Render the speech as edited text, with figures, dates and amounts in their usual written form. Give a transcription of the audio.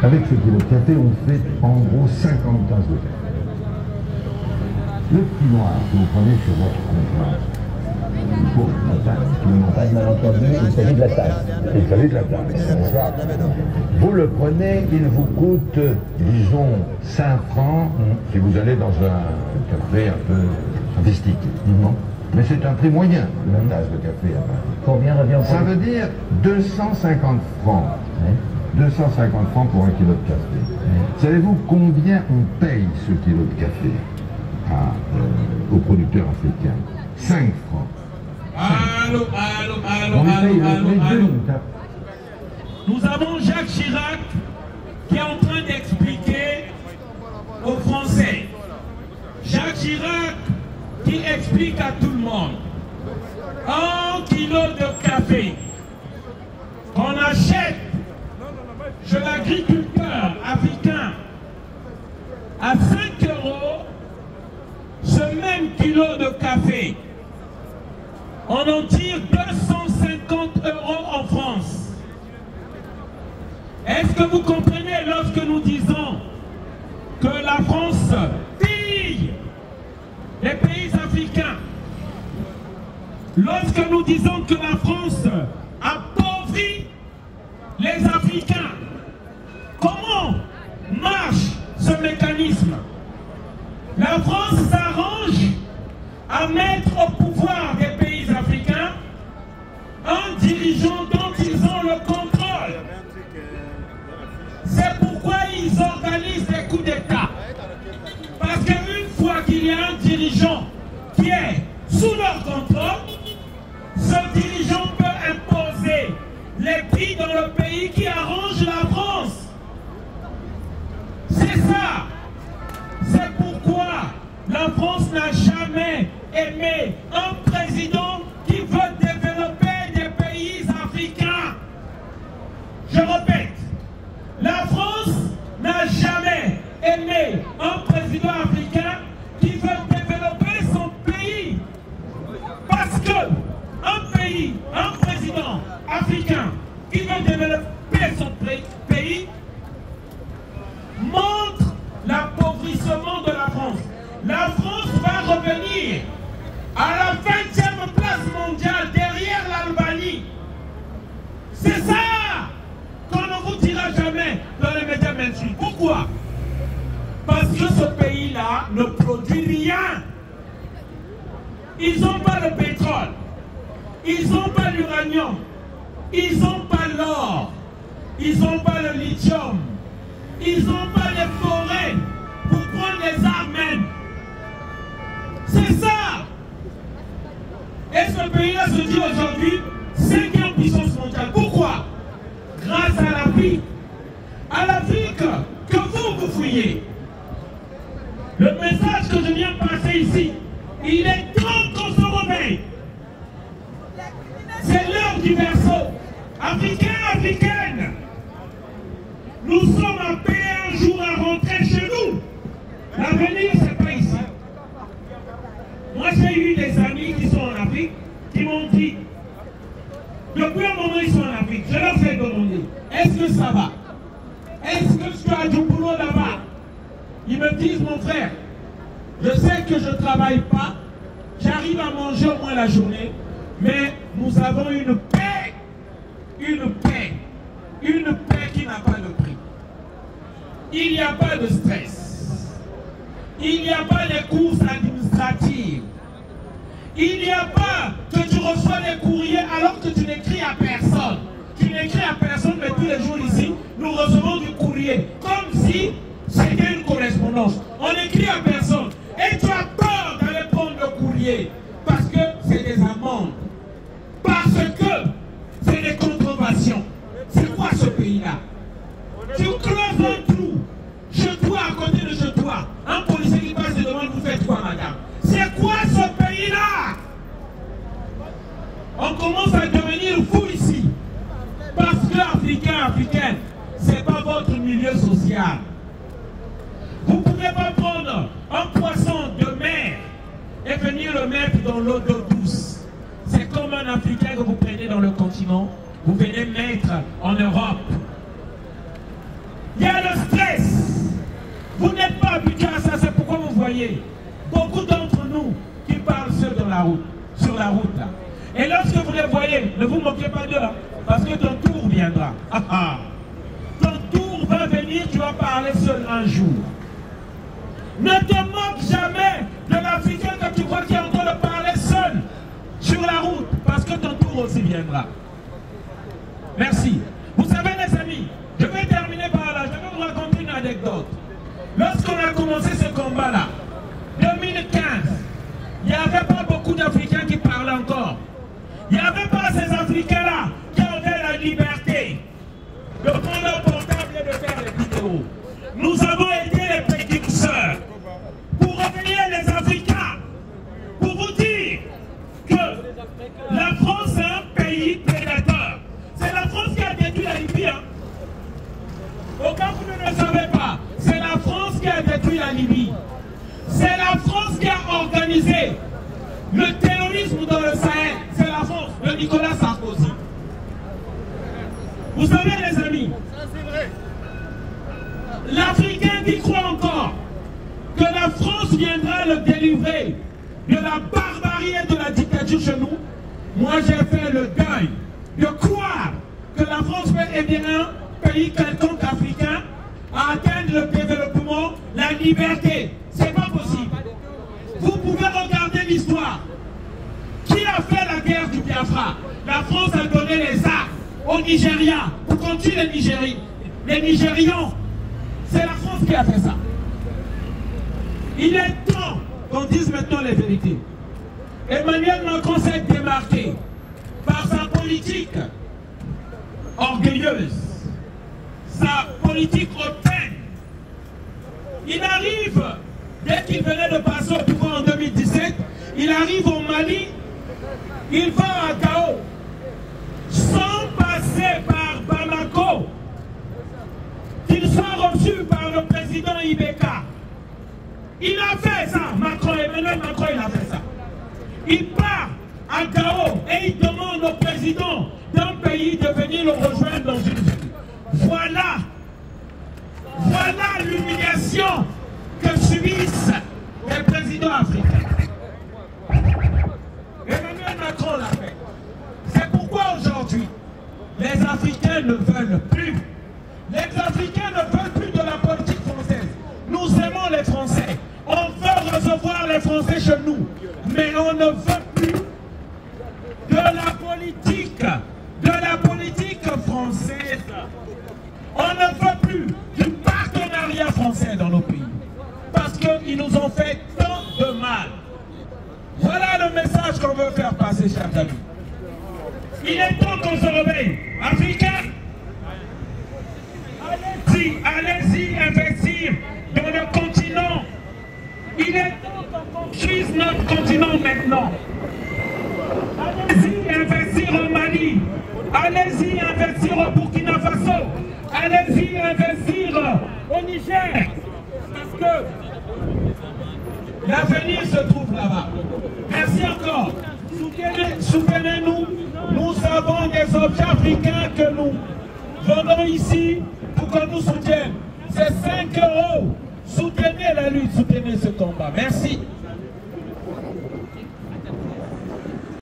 Avec ce kilo de café, on fait en gros 50 tasses de café. Le petit noir que vous prenez sur votre comptoir, pour la tasse, qui n'ont pas de malentendu, il s'agit de la tasse. Il s'agit de la tasse. Vous le prenez, il vous coûte, disons, 5 francs si vous allez dans un café un peu sophistiqué. Mais c'est un prix moyen, la tasse de café à Paris. Combien revient? Ça veut dire 250 francs. 250 francs pour un kilo de café. Savez-vous combien on paye ce kilo de café aux producteurs africains? 5 francs. Allô. Nous avons Jacques Chirac qui est en train d'expliquer aux Français. Jacques Chirac qui explique à tout le monde. 1 kilo de café qu'on achète chez l'agriculteur africain à 5 €, ce même kilo de café, on en tire 250 € en France. Est-ce que vous comprenez lorsque nous disons que la France pille les pays africains? Lorsque nous disons que la France appauvrit les Africains, comment marche ce mécanisme? La France s'arrange à mettre au pouvoir des pays africains un dirigeant dont ils ont le contrôle. C'est pourquoi ils organisent des coups d'État. Parce qu'une fois qu'il y a un dirigeant qui est sous leur contrôle, ce dirigeant peut imposer les prix dans le pays qui arrange la France. C'est ça. C'est pourquoi la France n'a jamais aimé un président qui veut développer des pays africains. Je répète, la France n'a jamais aimé un président africain qui veut développer son pays. Parce que un président africain qui veut développer son pays montre l'appauvrissement de la France. La France va revenir à la 20e place mondiale derrière l'Albanie. C'est ça qu'on ne vous dira jamais dans les médias mainstream. Pourquoi? Parce que ce pays-là ne produit rien. Ils n'ont pas le pétrole. Ils n'ont pas l'uranium. Ils n'ont pas l'or. Ils n'ont pas le lithium. Ils n'ont pas les forêts pour prendre les armes même. C'est ça. Et ce pays-là se dit aujourd'hui 5e puissance mondiale. Pourquoi? Grâce à l'Afrique. À l'Afrique que vous fouillez. Le message que je viens de passer ici, il est temps qu'on se réveille. C'est l'heure du berceau. Africains, africaines, nous sommes appelés un jour à rentrer chez nous. L'avenir, c'est pas ici. Moi, j'ai eu des amis qui sont en Afrique, qui m'ont dit, depuis un moment, ils sont en Afrique. Je leur ai demandé, est-ce que ça va? Est-ce que tu as du boulot là-bas? Ils me disent, mon frère, je sais que je ne travaille pas, j'arrive à manger au moins la journée, mais nous avons une paix qui n'a pas de prix. Il n'y a pas de stress. Il n'y a pas de courses administratives. Il n'y a pas que tu reçois des courriers alors que tu n'écris à personne. Tu n'écris à personne, mais tous les jours ici, nous recevons du courrier. Comme si c'était une correspondance. On n'écrit à personne. Et tu as peur d'aller prendre le courrier. Parce que c'est des amendes. Parce que c'est des contreventions. C'est quoi ce pays-là? Tu creuses un trou. Chez toi, à côté de chez toi, un policier qui passe et demande, vous faites quoi, madame? C'est quoi ce pays-là? On commence à devenir fou ici. Parce que Africains, Africaines, c'est pas votre milieu social. Vous ne pouvez pas prendre un poisson de mer et venir le mettre dans l'eau d'eau douce. C'est comme un Africain que vous prenez dans le continent, vous venez mettre en Europe. Il y a a le stress. Vous n'êtes pas habitués à ça, c'est pourquoi vous voyez beaucoup d'entre nous qui parlent sur la route là. Et lorsque vous les voyez, ne vous moquez pas d'eux, parce que ton tour viendra. Ton tour va venir, tu vas parler seul un jour. Ne te moque jamais de l'Africain que tu crois qu'il est en train de parler seul sur la route, parce que ton tour aussi viendra. Merci. Vous savez les amis, je vais terminer par là, je vais vous raconter une anecdote. Lorsqu'on a commencé ce combat-là, 2015, il n'y avait pas beaucoup d'Africains qui parlaient encore. Il n'y avait pas ces Africains-là qui avaient la liberté de prendre leur portable et de faire des vidéos. Nous avons été les précurseurs pour réveiller les Africains, pour vous dire que la France est un pays prédateur. C'est la France qui a détruit la Libye. Au cas où vous ne le savez pas, c'est la France qui a détruit la Libye. C'est la France qui a organisé le terrorisme dans le Sahel. C'est la France de Nicolas Sarkozy. Vous savez les amis, l'Africain qui croit encore que la France viendra le délivrer de la barbarie et de la dictature chez nous, moi j'ai fait le deuil de croire que la France peut aider un pays quelconque africain à atteindre le développement, la liberté. C'est pas possible. Vous pouvez regarder l'histoire. Qui a fait la guerre du Biafra? La France a donné les armes au Nigeria pour continuer les Nigérians. C'est la France qui a fait ça. Il est temps qu'on dise maintenant les vérités. Emmanuel Macron s'est démarqué par sa politique orgueilleuse, sa politique hautaine. Il arrive, dès qu'il venait de passer au pouvoir en 2017, il arrive au Mali, il va à Gao, sans passer par Bamako, qu'il soit reçu par le président Ibeka. Il a fait ça, Emmanuel Macron, il a fait ça. Il part à Gao et il demande au président d'un pays de venir le rejoindre dans une ville. Voilà l'humiliation que subissent les présidents africains. Emmanuel Macron l'a fait. C'est pourquoi aujourd'hui, les Africains ne veulent plus. Les Africains ne veulent plus de la politique française. Nous aimons les Français. On veut recevoir les Français chez nous. Mais on ne veut plus de la politique française. On ne veut plus du partenariat français dans nos pays. Parce qu'ils nous ont fait tant de mal. Voilà le message qu'on veut faire passer, chers amis. Il est temps qu'on se réveille. Africains, allez-y investir dans le continent. Il est temps qu'on construise notre continent maintenant. Allez-y investir au Mali. Allez-y investir au Burkina Faso. Allez-y investir au Niger. Parce que l'avenir se trouve là-bas. Merci encore. Soutenez-nous. Nous avons des objets africains que nous venons ici pour qu'on nous soutienne. C'est 5 €. Soutenez la lutte, soutenez ce combat. Merci.